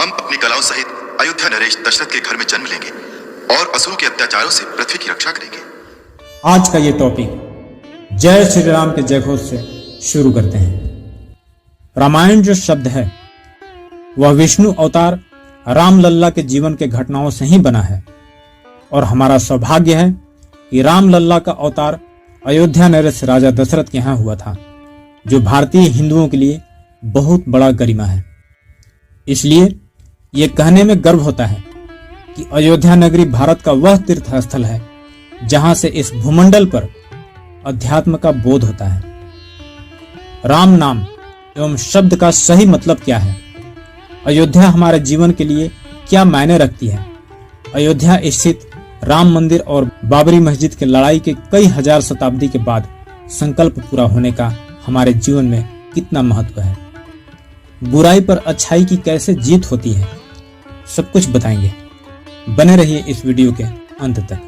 हम अपनी कलाओं सहित अयोध्या नरेश दशरथ के घर में जन्म लेंगे और असुरों के अत्याचारों से पृथ्वी की रक्षा करेंगे। आज का ये टॉपिक जय श्री राम के जयघोष से शुरू करते हैं। रामायण जो शब्द है वह विष्णु अवतार राम लल्ला के जीवन के घटनाओं से ही बना है और हमारा सौभाग्य है कि राम लल्ला का अवतार अयोध्या नरेश राजा दशरथ के यहाँ हुआ था, जो भारतीय हिंदुओं के लिए बहुत बड़ा गरिमा है। इसलिए ये कहने में गर्व होता है कि अयोध्या नगरी भारत का वह तीर्थ स्थल है जहां से इस भूमंडल पर अध्यात्म का बोध होता है। राम नाम एवं शब्द का सही मतलब क्या है? अयोध्या हमारे जीवन के लिए क्या मायने रखती है? अयोध्या स्थित राम मंदिर और बाबरी मस्जिद की लड़ाई के कई हजार शताब्दी के बाद संकल्प पूरा होने का हमारे जीवन में कितना महत्व है? बुराई पर अच्छाई की कैसे जीत होती है, सब कुछ बताएंगे। बने रहिए इस वीडियो के अंत तक।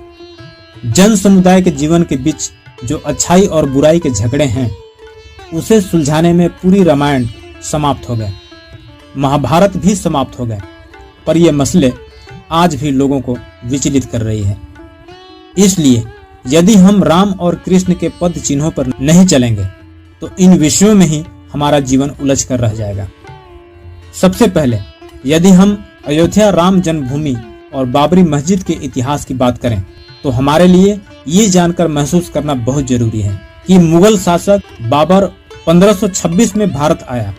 जन समुदाय के जीवन के बीच जो अच्छाई और बुराई के झगड़े हैं, उसे सुलझाने में पूरी रामायण समाप्त हो गए, महाभारत भी समाप्त हो गए, पर ये मसले आज भी लोगों को विचलित कर रही है। इसलिए यदि हम राम और कृष्ण के पद चिन्हों पर नहीं चलेंगे तो इन विषयों में ही हमारा जीवन उलझ कर रह जाएगा। सबसे पहले यदि हम अयोध्या राम जन्मभूमि और बाबरी मस्जिद के इतिहास की बात करें तो हमारे लिए ये जानकर महसूस करना बहुत जरूरी है कि मुगल शासक बाबर 1526 में भारत आया।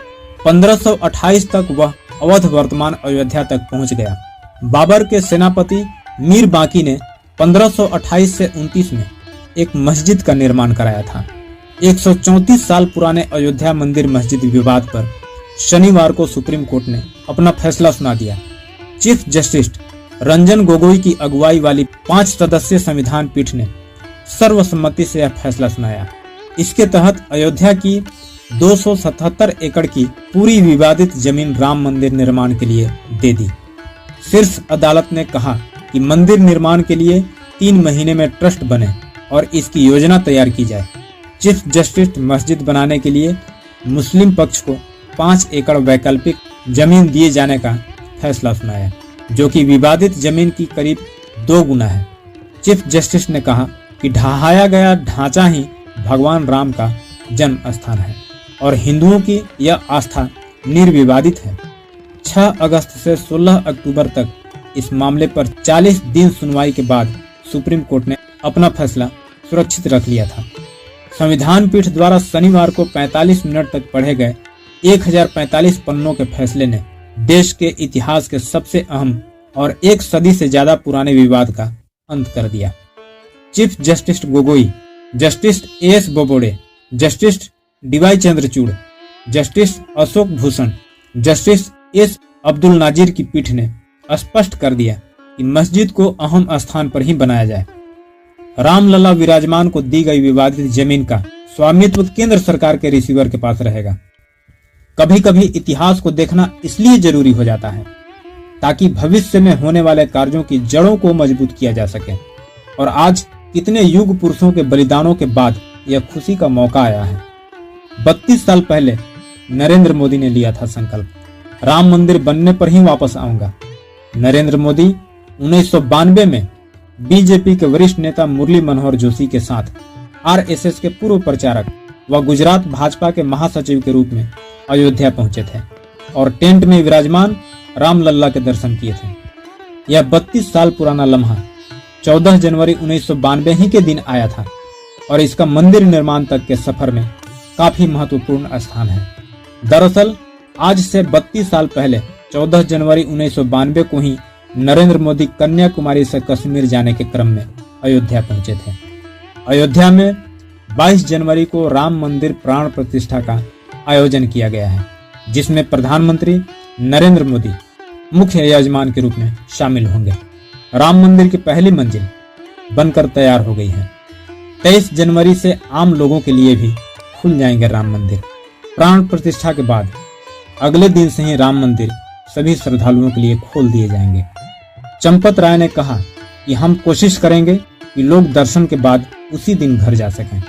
1528 तक वह अवध वर्तमान अयोध्या तक पहुंच गया। बाबर के सेनापति मीर बांकी ने 1528 से 29 में एक मस्जिद का निर्माण कराया था। 134 साल पुराने अयोध्या मंदिर मस्जिद विवाद पर शनिवार को सुप्रीम कोर्ट ने अपना फैसला सुना दिया। चीफ जस्टिस रंजन गोगोई की अगुवाई वाली 5 सदस्यीय संविधान पीठ ने सर्वसम्मति से यह फैसला सुनाया। इसके तहत अयोध्या की 277 एकड़ की पूरी विवादित जमीन राम मंदिर निर्माण के लिए दे दी। शीर्ष अदालत ने कहा कि मंदिर निर्माण के लिए 3 महीने में ट्रस्ट बने और इसकी योजना तैयार की जाए। चीफ जस्टिस मस्जिद बनाने के लिए मुस्लिम पक्ष को 5 एकड़ वैकल्पिक जमीन दिए जाने का फैसला सुनाया, जो कि विवादित जमीन की करीब 2 गुना है। चीफ जस्टिस ने कहा कि ढहाया गया ढांचा ही भगवान राम का जन्म स्थान है और हिंदुओं की यह आस्था निर्विवादित है। 6 अगस्त से 16 अक्टूबर तक इस मामले पर 40 दिन सुनवाई के बाद सुप्रीम कोर्ट ने अपना फैसला सुरक्षित रख लिया था। संविधान पीठ द्वारा शनिवार को 45 मिनट तक पढ़े गए 1045 पन्नों के फैसले ने देश के इतिहास के सबसे अहम और 1 सदी से ज्यादा पुराने विवाद का अंत कर दिया। Chief justice Gogoi, justice A S Bobde, justice D Y Chandrachud, justice Ashok Bhushan, justice S Abdul Nazir की पीठ ने स्पष्ट कर दिया कि मस्जिद को अहम स्थान पर ही बनाया जाए। रामलला विराजमान को दी गई विवादित जमीन का स्वामित्व केंद्र सरकार के रिसीवर के पास रहेगा। कभी कभी इतिहास को देखना इसलिए जरूरी हो जाता है ताकि भविष्य में होने वाले कार्यों की जड़ों को मजबूत किया जा सके। और आज कितने युग पुरुषों के बलिदानों के बाद यह खुशी का मौका आया है। 32 साल पहले नरेंद्र मोदी ने लिया था संकल्प, राम मंदिर बनने पर ही वापस आऊंगा। नरेंद्र मोदी 1992 में बीजेपी के वरिष्ठ नेता मुरली मनोहर जोशी के साथ आरएसएस के पूर्व प्रचारक व गुजरात भाजपा के महासचिव के रूप में अयोध्या पहुंचे थे और टेंट में विराजमान रामलल्ला के दर्शन किए थे। यह 32 साल पुराना लम्हा 14 जनवरी 1992 ही के दिन आया था और इसका मंदिर निर्माण तक के सफर में काफी महत्वपूर्ण स्थान है। दरअसल आज से 32 साल पहले 14 जनवरी 1992 को ही नरेंद्र मोदी कन्याकुमारी से कश्मीर जाने के क्रम में अयोध्या पहुंचे थे। अयोध्या में 22 जनवरी को राम मंदिर प्राण प्रतिष्ठा का आयोजन किया गया है, जिसमें प्रधानमंत्री नरेंद्र मोदी मुख्य यजमान के रूप में शामिल होंगे। राम मंदिर की पहली मंजिल बनकर तैयार हो गई है। 23 जनवरी से आम लोगों के लिए भी खुल जाएंगे राम मंदिर। प्राण प्रतिष्ठा के बाद अगले दिन से ही राम मंदिर सभी श्रद्धालुओं के लिए खोल दिए जाएंगे। चंपत राय ने कहा कि हम कोशिश करेंगे कि लोग दर्शन के बाद उसी दिन घर जा सकें।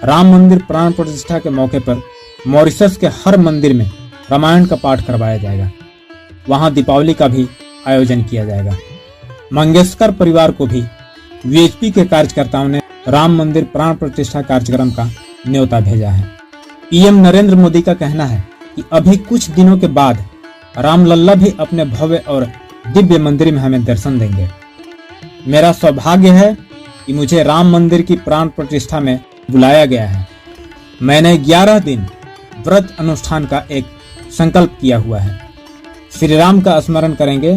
राम मंदिर प्राण प्रतिष्ठा के मौके पर मॉरिशस के हर मंदिर में रामायण का पाठ करवाया जाएगा। वहां दीपावली का भी आयोजन किया जाएगा। मंगेशकर परिवार को भी वीएचपी के कार्यकर्ताओं ने राम मंदिर प्राण प्रतिष्ठा कार्यक्रम का न्योता भेजा है। पीएम नरेंद्र मोदी का कहना है कि अभी कुछ दिनों के बाद रामलल्ला भी अपने भव्य और दिव्य मंदिर में हमें दर्शन देंगे। मेरा सौभाग्य है कि मुझे राम मंदिर की प्राण प्रतिष्ठा में बुलाया गया है। मैंने 11 दिन व्रत अनुष्ठान का एक संकल्प किया हुआ है। श्री राम का स्मरण करेंगे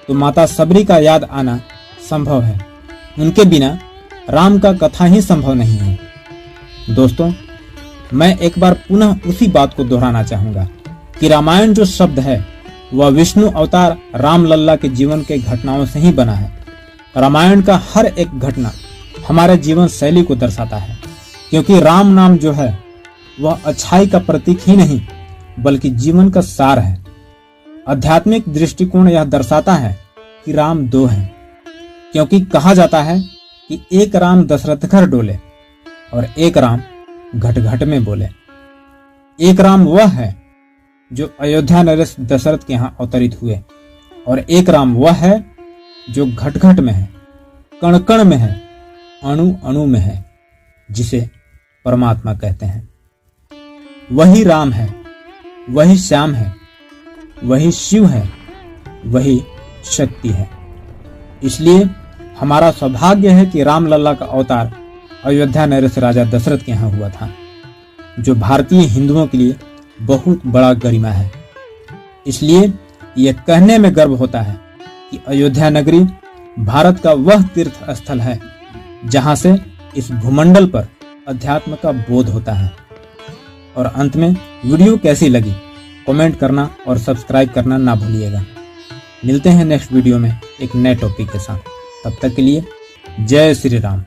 तो माता सबरी का याद आना संभव है। उनके बिना राम का कथा ही संभव नहीं है। दोस्तों, मैं एक बार पुनः उसी बात को दोहराना चाहूंगा कि रामायण जो शब्द है वह विष्णु अवतार रामलल्ला के जीवन के घटनाओं से ही बना है। रामायण का हर एक घटना हमारे जीवन शैली को दर्शाता है, क्योंकि राम नाम जो है वह अच्छाई का प्रतीक ही नहीं बल्कि जीवन का सार है। आध्यात्मिक दृष्टिकोण यह दर्शाता है कि राम दो हैं, क्योंकि कहा जाता है कि एक राम दशरथ घर डोले और एक राम घट घट में बोले। एक राम वह है जो अयोध्या नरेश दशरथ के यहाँ अवतरित हुए और एक राम वह है जो घट घट में है, कण कण में है, अणु अणु में है, जिसे परमात्मा कहते हैं। वही राम है, वही श्याम है, वही शिव है, वही शक्ति है। इसलिए हमारा सौभाग्य है कि रामलल्ला का अवतार अयोध्या नरेश राजा दशरथ के यहाँ हुआ था, जो भारतीय हिंदुओं के लिए बहुत बड़ा गरिमा है। इसलिए यह कहने में गर्व होता है कि अयोध्या नगरी भारत का वह तीर्थ स्थल है जहां से इस भूमंडल पर अध्यात्म का बोध होता है। और अंत में वीडियो कैसी लगी कमेंट करना और सब्सक्राइब करना ना भूलिएगा। मिलते हैं नेक्स्ट वीडियो में एक नए टॉपिक के साथ। तब तक के लिए जय श्री राम।